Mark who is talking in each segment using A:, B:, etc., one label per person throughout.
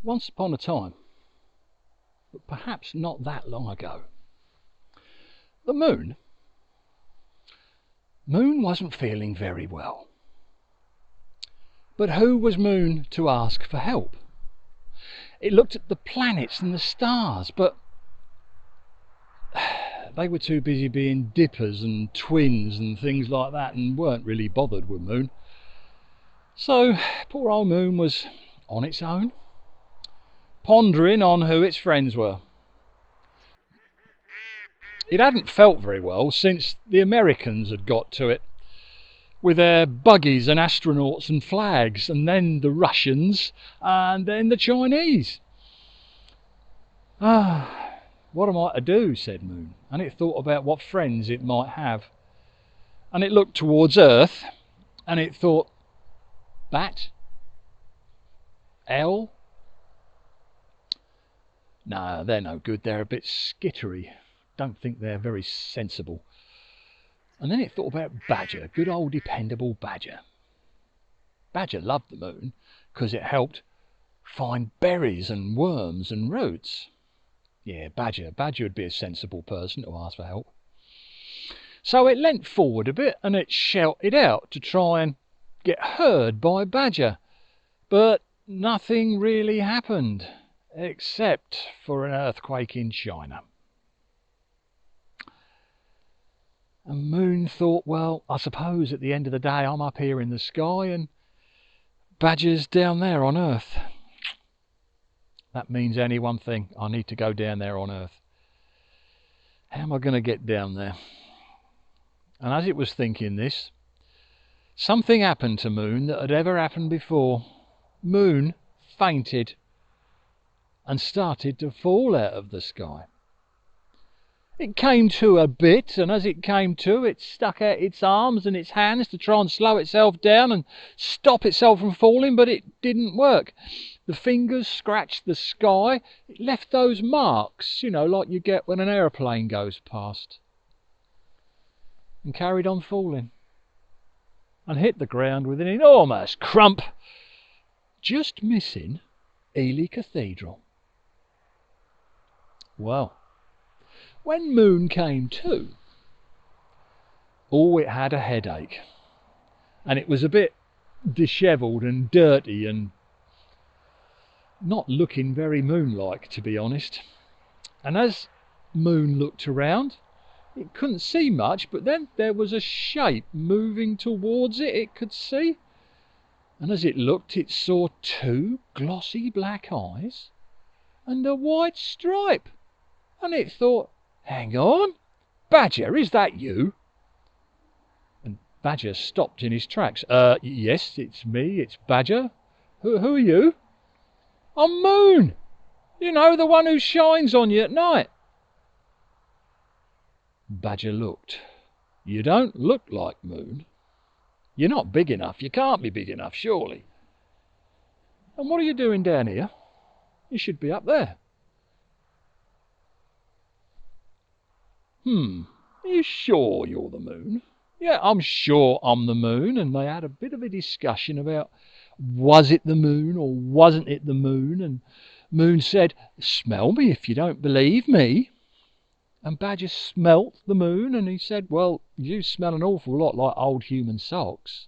A: Once upon a time, but perhaps not that long ago, the Moon wasn't feeling very well. But who was Moon to ask for help? It looked at the planets and the stars, but they were too busy being dippers and twins and things like that, and weren't really bothered with Moon. So poor old Moon was on its own, pondering on who its friends were. It hadn't felt very well since the Americans had got to it, with their buggies and astronauts and flags, and then the Russians, and then the Chinese. What am I to do, said Moon, and it thought about what friends it might have. And it looked towards Earth, and it thought, bat? Owl? No, they're no good, they're a bit skittery. Don't think they're very sensible. And then it thought about Badger, good old dependable Badger. Badger loved the Moon because it helped find berries and worms and roots. Yeah, Badger would be a sensible person to ask for help. So it leant forward a bit and it shouted out to try and get heard by Badger. But nothing really happened, except for an earthquake in China. And Moon thought, well, I suppose at the end of the day I'm up here in the sky and Badger's down there on Earth. That means only one thing, I need to go down there on Earth. How am I going to get down there? And as it was thinking this, something happened to Moon that had ever happened before. Moon fainted and started to fall out of the sky. It came to a bit, and as it came to, it stuck out its arms and its hands to try and slow itself down and stop itself from falling, but it didn't work. The fingers scratched the sky. It left those marks, you know, like you get when an aeroplane goes past. And carried on falling. And hit the ground with an enormous crump, just missing Ely Cathedral. Well, when Moon came to, it had a headache, and it was a bit dishevelled and dirty and not looking very Moon-like, to be honest. And as Moon looked around, it couldn't see much, but then there was a shape moving towards it could see. And as it looked, it saw two glossy black eyes and a white stripe. And it thought, hang on, Badger, is that you? And Badger stopped in his tracks. Yes, it's me, it's Badger. Who are you? I'm Moon. You know, the one who shines on you at night. Badger looked. You don't look like Moon. You're not big enough. You can't be big enough, surely. And what are you doing down here? You should be up there. Are you sure you're the Moon? Yeah, I'm sure I'm the Moon. And they had a bit of a discussion about, was it the Moon or wasn't it the Moon? And Moon said, smell me if you don't believe me. And Badger smelt the Moon and he said, well, you smell an awful lot like old human socks.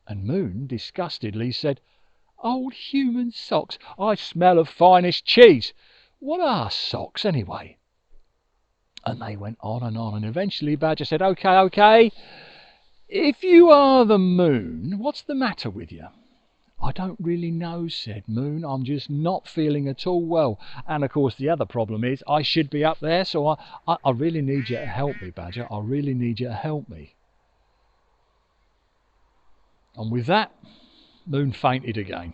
A: And Moon disgustedly said, old human socks? I smell of finest cheese. What are socks anyway? And they went on, and eventually Badger said, okay, if you are the Moon, what's the matter with you? I don't really know, said Moon. I'm just not feeling at all well. And of course the other problem is I should be up there, so I really need you to help me, Badger. I really need you to help me. And with that, Moon fainted again.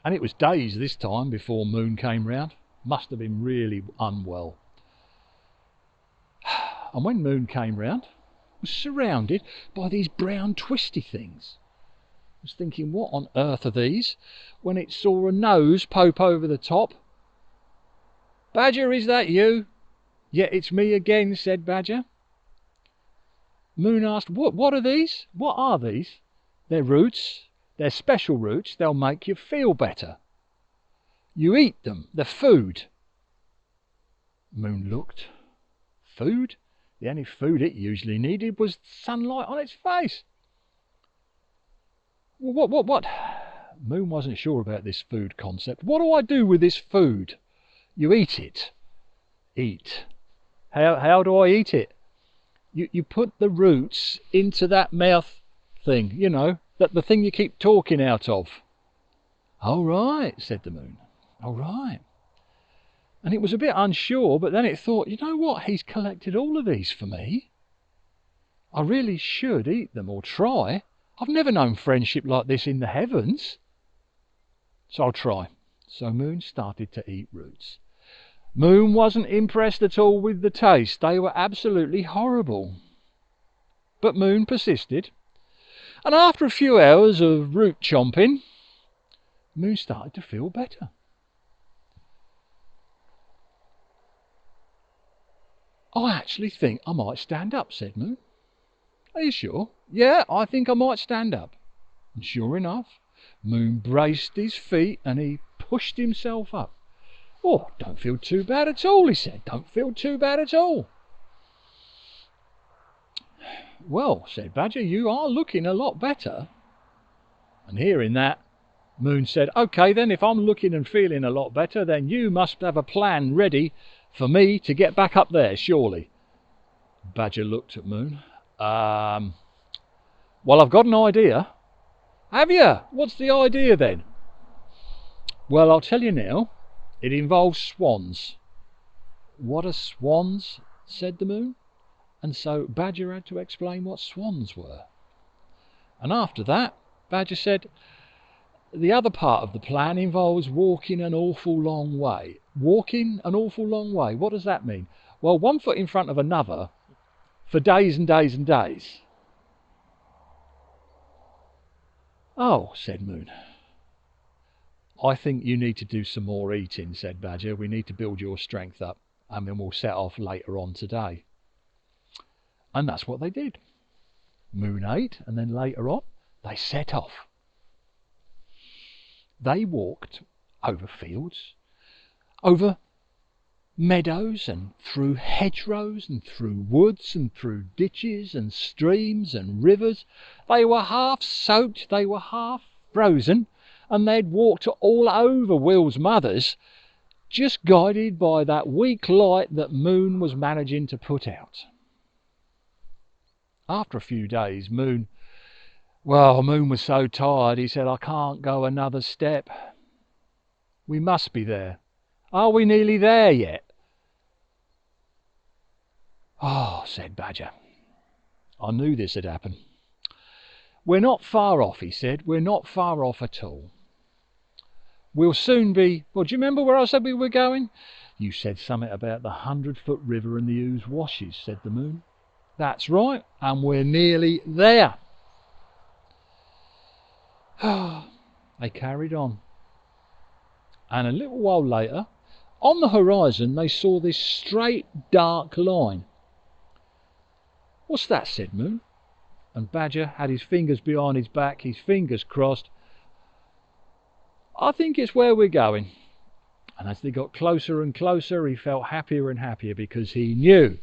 A: And it was days this time before Moon came round. Must have been really unwell. And when Moon came round, it was surrounded by these brown twisty things. I was thinking, what on earth are these? When it saw a nose poke over the top. Badger, is that you? Yeah, it's me again, said Badger. Moon asked, what are these? What are these? They're roots. They're special roots, they'll make you feel better. You eat them, they're food. Moon looked. Food? The only food it usually needed was sunlight on its face. What? Moon wasn't sure about this food concept. What do I do with this food? You eat it. Eat. How do I eat it? You put the roots into that mouth thing, you know, the thing you keep talking out of. All right, said the Moon. All right. And it was a bit unsure, but then it thought, you know what, he's collected all of these for me. I really should eat them or try. I've never known friendship like this in the heavens. So I'll try. So Moon started to eat roots. Moon wasn't impressed at all with the taste. They were absolutely horrible. But Moon persisted. And after a few hours of root chomping, Moon started to feel better. I actually think I might stand up, said Moon. Are you sure? Yeah, I think I might stand up. And sure enough, Moon braced his feet and he pushed himself up. Oh, don't feel too bad at all, he said. Don't feel too bad at all. Well, said Badger, you are looking a lot better. And hearing that, Moon said, OK then, if I'm looking and feeling a lot better, then you must have a plan ready for me to get back up there, surely. Badger looked at Moon. Well, I've got an idea. Have you? What's the idea then? Well, I'll tell you now. It involves swans. What are swans? Said the Moon. And so Badger had to explain what swans were. And after that, Badger said, the other part of the plan involves walking an awful long way. Walking an awful long way. What does that mean? Well, one foot in front of another for days and days and days. Oh, said Moon. I think you need to do some more eating, said Badger. We need to build your strength up, and then we'll set off later on today. And that's what they did. Moon ate, and then later on, they set off. They walked over fields, over meadows, and through hedgerows, and through woods, and through ditches, and streams, and rivers. They were half soaked, they were half frozen, and they'd walked all over Will's mother's, just guided by that weak light that Moon was managing to put out. After a few days, Moon was so tired, he said, I can't go another step. We must be there. Are we nearly there yet? Oh, said Badger. I knew this had happened. We're not far off, he said. We're not far off at all. We'll soon be... Well, do you remember where I said we were going? You said something about the 100-foot river and the Ouse washes, said the Moon. That's right, and we're nearly there. They carried on. And a little while later, on the horizon, they saw this straight, dark line. What's that? Said Moon. And Badger had his fingers behind his back, his fingers crossed. I think it's where we're going. And as they got closer and closer, he felt happier and happier because he knew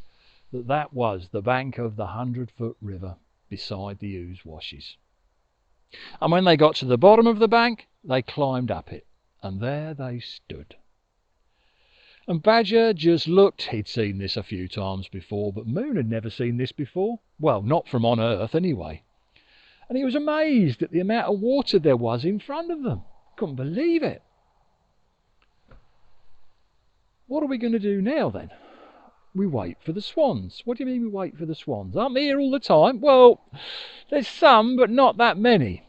A: that that was the bank of the 100-foot river beside the Ouse washes. And when they got to the bottom of the bank, they climbed up it, and there they stood. And Badger just looked. He'd seen this a few times before, but Moon had never seen this before. Well, not from on Earth anyway. And he was amazed at the amount of water there was in front of them. Couldn't believe it. What are we going to do now then? We wait for the swans. What do you mean we wait for the swans? Aren't they here all the time? Well, there's some, but not that many.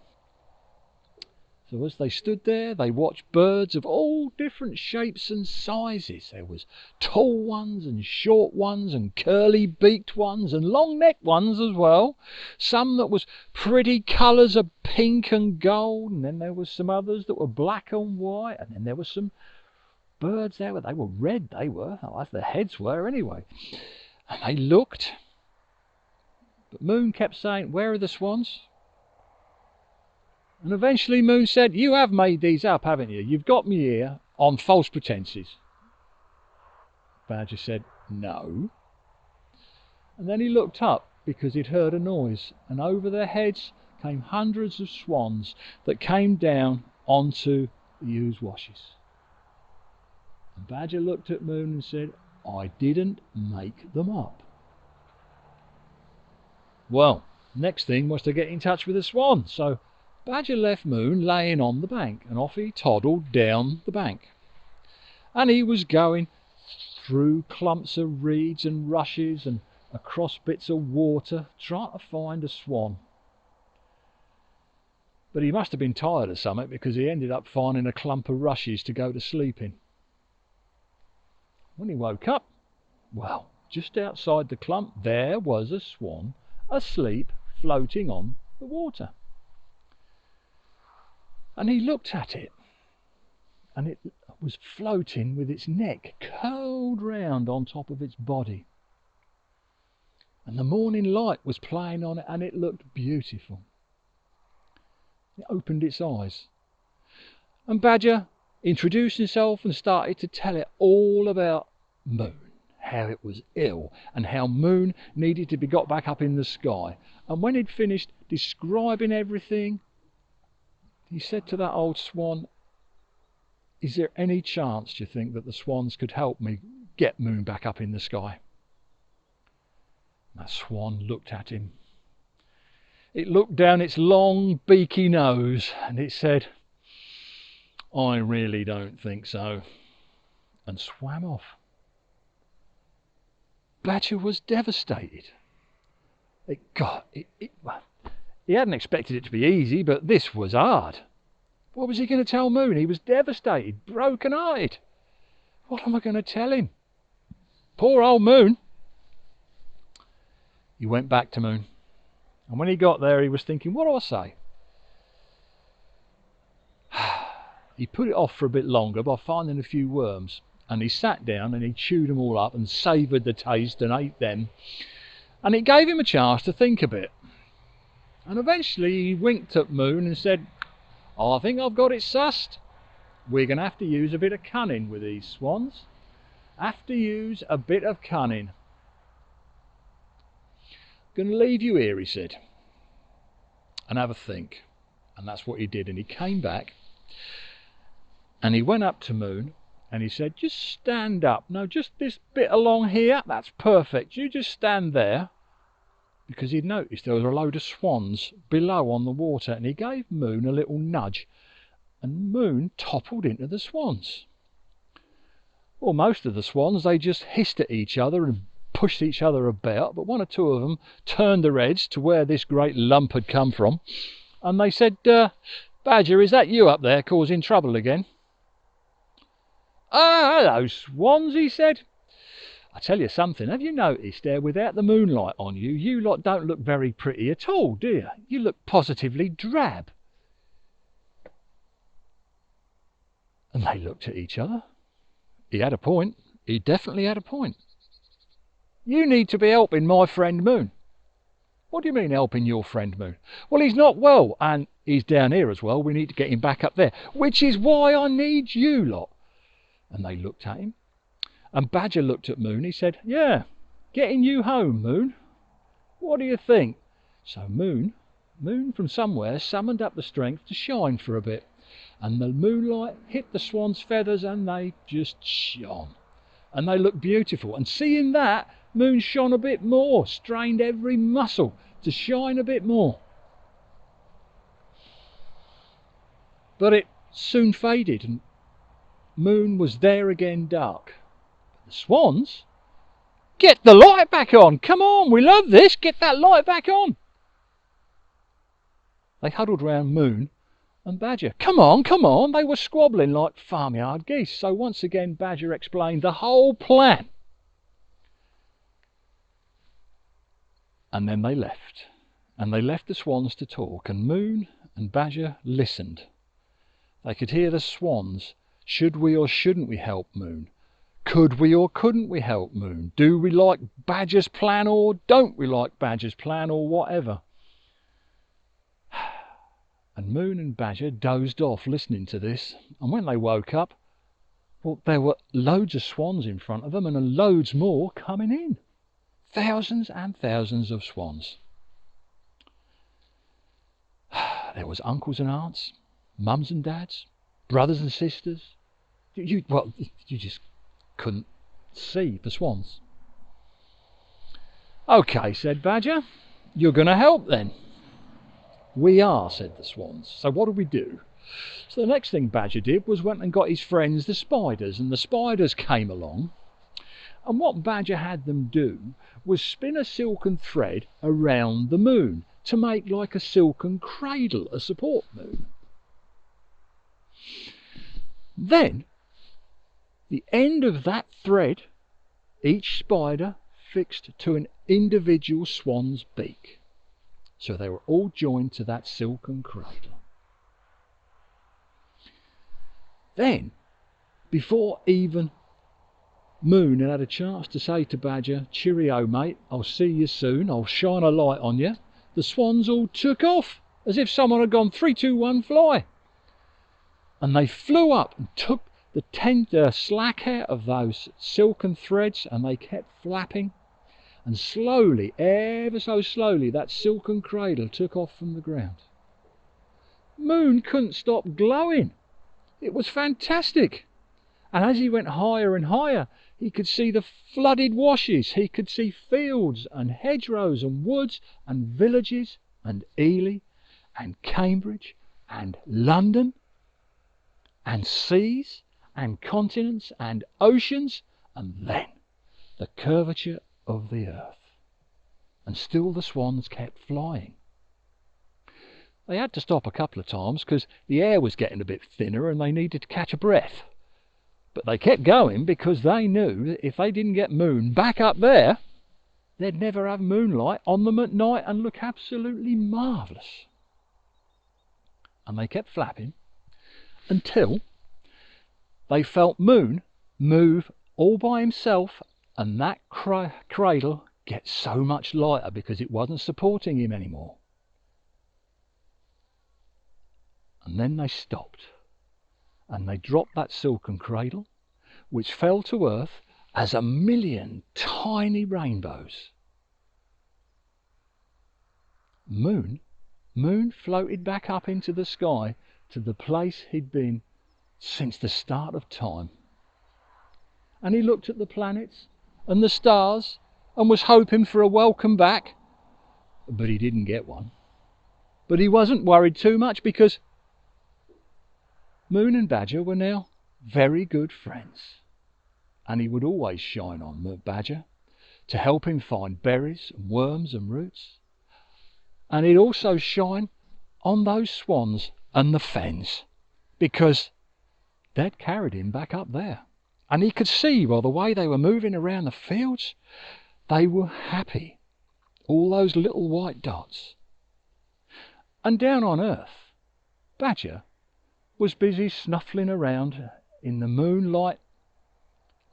A: So as they stood there, they watched birds of all different shapes and sizes. There was tall ones and short ones and curly-beaked ones and long-necked ones as well. Some that was pretty colours of pink and gold, and then there was some others that were black and white, and then there were some birds there. They were red, they were. Oh, as their heads were anyway. And they looked. But Moon kept saying, where are the swans? And eventually Moon said, "You have made these up, haven't you? You've got me here on false pretenses." Badger said, "No." And then he looked up because he'd heard a noise, and over their heads came hundreds of swans that came down onto the ewes' washes. And Badger looked at Moon and said, "I didn't make them up." Well, next thing was to get in touch with the swan, so Badger left Moon laying on the bank, and off he toddled down the bank. And he was going through clumps of reeds and rushes and across bits of water, trying to find a swan. But he must have been tired of something, because he ended up finding a clump of rushes to go to sleep in. When he woke up, well, just outside the clump there was a swan asleep, floating on the water. And he looked at it, and it was floating with its neck curled round on top of its body. And the morning light was playing on it, and it looked beautiful. It opened its eyes, and Badger introduced himself and started to tell it all about Moon, how it was ill, and how Moon needed to be got back up in the sky. And when he'd finished describing everything, he said to that old swan, "Is there any chance, do you think, that the swans could help me get Moon back up in the sky?" That swan looked at him. It looked down its long beaky nose, and it said, "I really don't think so," and swam off. Badger was devastated. He hadn't expected it to be easy, but this was hard. What was he going to tell Moon? He was devastated, broken-hearted. What am I going to tell him? Poor old Moon. He went back to Moon, and when he got there he was thinking, what do I say? He put it off for a bit longer by finding a few worms, and he sat down and he chewed them all up and savoured the taste and ate them, and it gave him a chance to think a bit. And eventually he winked at Moon and said, "I think I've got it sussed. We're going to have to use a bit of cunning with these swans. Have to use a bit of cunning. Going to leave you here," he said, "and have a think." And that's what he did. And he came back and he went up to Moon and he said, "Just stand up. No, just this bit along here. That's perfect. You just stand there." Because he'd noticed there was a load of swans below on the water, and he gave Moon a little nudge, and Moon toppled into the swans. Well, most of the swans, they just hissed at each other and pushed each other about, but one or two of them turned their heads to where this great lump had come from, and they said, "Badger, is that you up there causing trouble again?" "Ah, hello, swans," he said. "I tell you something, have you noticed there, without the moonlight on you, you lot don't look very pretty at all, do you? You look positively drab." And they looked at each other. He had a point. He definitely had a point. "You need to be helping my friend Moon." "What do you mean, helping your friend Moon?" "Well, he's not well, and he's down here as well. We need to get him back up there, which is why I need you lot." And they looked at him. And Badger looked at Moon. He said, "Yeah, getting you home, Moon. What do you think?" So Moon from somewhere summoned up the strength to shine for a bit, and the moonlight hit the swan's feathers and they just shone, and they looked beautiful. And seeing that, Moon shone a bit more, strained every muscle to shine a bit more. But it soon faded, and Moon was there again dark. The swans, "Get the light back on! Come on, we love this! Get that light back on!" They huddled round Moon and Badger. Come on, come on! They were squabbling like farmyard geese. So once again Badger explained the whole plan. And then they left. And they left the swans to talk, and Moon and Badger listened. They could hear the swans. Should we or shouldn't we help Moon? Could we or couldn't we help Moon? Do we like Badger's plan or don't we like Badger's plan, or whatever? And Moon and Badger dozed off listening to this, and when they woke up, well, there were loads of swans in front of them and loads more coming in. Thousands and thousands of swans. There was uncles and aunts, mums and dads, brothers and sisters. You just couldn't see the swans. "Okay," said Badger, "you're going to help then." "We are," said the swans. "So what do we do?" So the next thing Badger did was went and got his friends the spiders, and the spiders came along, and what Badger had them do was spin a silken thread around the moon to make like a silken cradle, a support moon. Then the end of that thread each spider fixed to an individual swan's beak, so they were all joined to that silken cradle. Then, before even Moon had a chance to say to Badger, "Cheerio, mate, I'll see you soon, I'll shine a light on you," the swans all took off as if someone had gone 3, 2, 1, fly. And they flew up and took the tender slack out of those silken threads, and they kept flapping. And slowly, ever so slowly, that silken cradle took off from the ground. Moon couldn't stop glowing. It was fantastic. And as he went higher and higher, he could see the flooded washes. He could see fields and hedgerows and woods and villages and Ely and Cambridge and London and seas and continents and oceans, and then the curvature of the earth. And still the swans kept flying. They had to stop a couple of times because the air was getting a bit thinner and they needed to catch a breath. But they kept going because they knew that if they didn't get Moon back up there, they'd never have moonlight on them at night and look absolutely marvellous. And they kept flapping until they felt Moon move all by himself, and that cradle get so much lighter because it wasn't supporting him anymore. And then they stopped, and they dropped that silken cradle, which fell to earth as a million tiny rainbows. Moon floated back up into the sky to the place he'd been since the start of time. And he looked at the planets and the stars and was hoping for a welcome back, but he didn't get one. But he wasn't worried too much because Moon and Badger were now very good friends, and he would always shine on Badger to help him find berries and worms and roots, and he'd also shine on those swans and the fens because they'd carried him back up there, and he could see by the way they were moving around the fields they were happy, all those little white dots. And down on earth, Badger was busy snuffling around in the moonlight,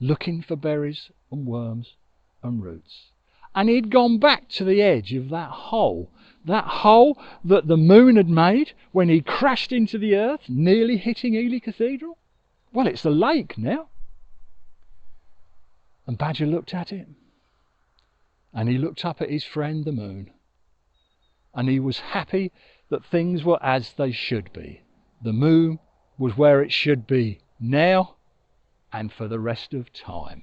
A: looking for berries and worms and roots. And he'd gone back to the edge of that hole that the moon had made when he crashed into the earth, nearly hitting Ely Cathedral. Well, it's the lake now. And Badger looked at it, and he looked up at his friend the moon, and he was happy that things were as they should be. The moon was where it should be now and for the rest of time.